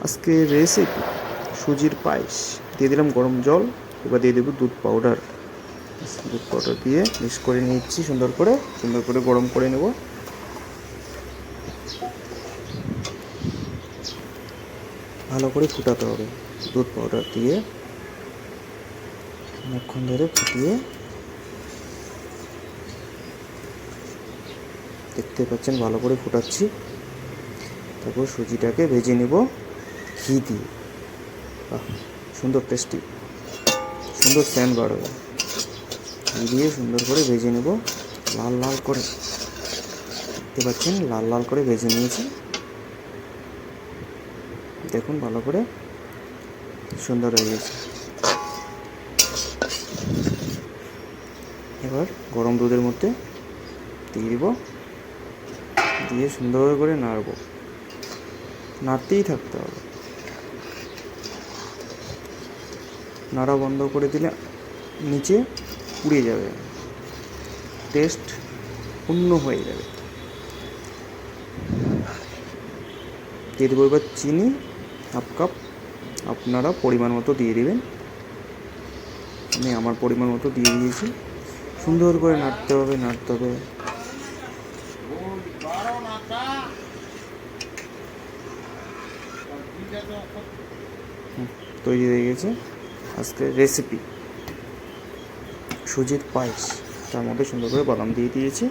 আজকে রেসিপি সুজির পায়েস। দিয়ে দিলাম গরম জল, এবার দিয়ে দেবো দুধ পাউডার। দুধ পাউডার দিয়ে মিক্স করে নিচ্ছি, সুন্দর করে গরম করে নেব। ভালো করে ফুটাতে হবে দুধ পাউডার দিয়ে, অনেকক্ষণ ধরে ফুটিয়ে। দেখতে পাচ্ছেন ভালো করে ফুটাচ্ছি। তারপর সুজিটাকে ভেজে নেব ঘি দিয়ে। সুন্দর টেস্টি, সুন্দর স্যান্ড বার হবে। ঘি দিয়ে সুন্দর করে ভেজে নেব লাল লাল করে। দেখতে পাচ্ছেন লাল লাল করে ভেজে নিয়েছি। দেখুন ভালো করে সুন্দর হয়ে গেছে। এবার গরম দুধের মধ্যে দিয়ে দিব, দিয়ে সুন্দর করে নাড়ব, নাড়তেই থাকতে হবে। নাড়া বন্ধ করে দিলে নিচে পুড়ে যাবে, টেস্ট অন্য হয়ে যাবে। দিয়ে দেবো এবার চিনি হাফ কাপ, আপনারা পরিমাণ মতো দিয়ে দেবেন। আমি আমার পরিমাণ মতো দিয়ে দিয়েছি। সুন্দর করে নাড়তে হবে। তৈরি হয়ে গেছে আজকের রেসিপি সুজির পায়েস। তার মধ্যে সুন্দর করে বাদাম দিয়ে দিয়েছি।